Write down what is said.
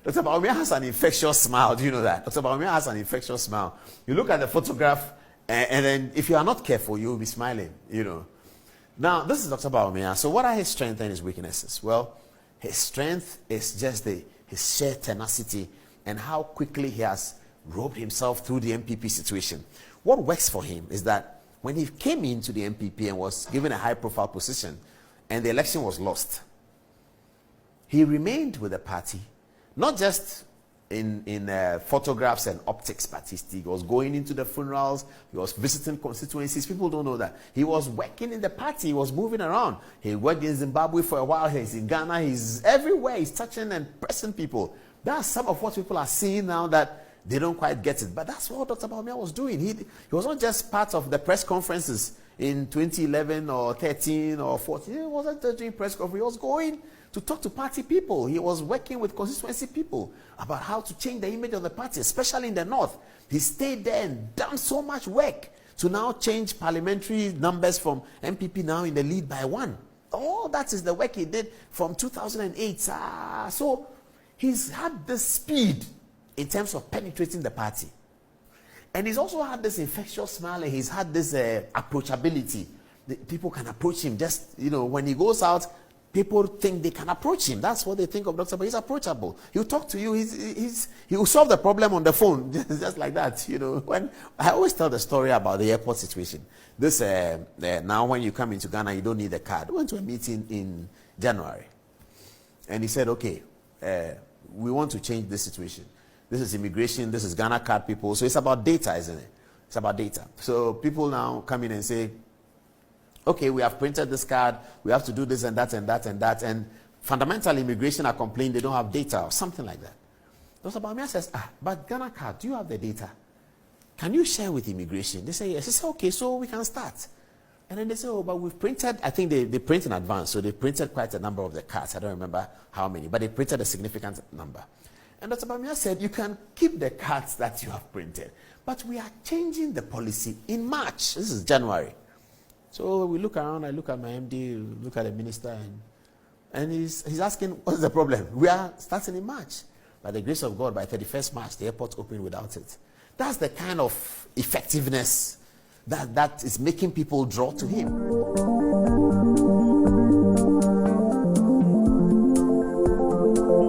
Dr. Bawumia has an infectious smile. Do you know that? Dr. Bawumia has an infectious smile. You look at the photograph, and then if you are not careful, you will be smiling, you know. Now, this is Dr. Bawumia. So what are his strengths and his weaknesses? Well, his strength is just his sheer tenacity and how quickly he has roped himself through the MPP situation. What works for him is that when he came into the MPP and was given a high-profile position and the election was lost, he remained with the party, not just in photographs and optics, but he was going into the funerals, he was visiting constituencies. People don't know that. He was working in the party, he was moving around. He worked in Zimbabwe for a while, he's in Ghana, he's everywhere, he's touching and pressing people. That's some of what people are seeing now that they don't quite get it. But that's what Dr. Bawumia was doing. He was not just part of the press conferences in 2011 or 13 or 14. He wasn't doing press conferences. He was going to talk to party people. He was working with constituency people about how to change the image of the party, especially in the north. He stayed there and done so much work to now change parliamentary numbers from MPP now in the lead by 1. All that is the work he did from 2008. So he's had this speed in terms of penetrating the party. And he's also had this infectious smile, and he's had this approachability. People can approach him. Just, you know, when he goes out, people think they can approach him. That's what they think of Dr. But he's approachable. He'll talk to you. He will solve the problem on the phone, just like that. You know, when I always tell the story about the airport situation. This now, when you come into Ghana, you don't need a card. We went to a meeting in January, and he said, "Okay, we want to change this situation. This is immigration. This is Ghana card people. So it's about data, isn't it? It's about data. So people now come in and say, okay, we have printed this card. We have to do this and that and that and that. And fundamentally, immigration are complaining they don't have data or something like that. Dr. Bawumia says, but Ghana card, do you have the data? Can you share with immigration? They say, yes. He said, okay, so we can start. And then they say, oh, but we've printed, I think they print in advance. So they printed quite a number of the cards. I don't remember how many, but they printed a significant number. And Dr. Bawumia said, you can keep the cards that you have printed, but we are changing the policy in March. This is January. So we look around, I look at my MD, look at the minister, and he's asking, what's the problem? We are starting in March. By the grace of God, by 31st March, the airport opened without it. That's the kind of effectiveness that is making people draw to him.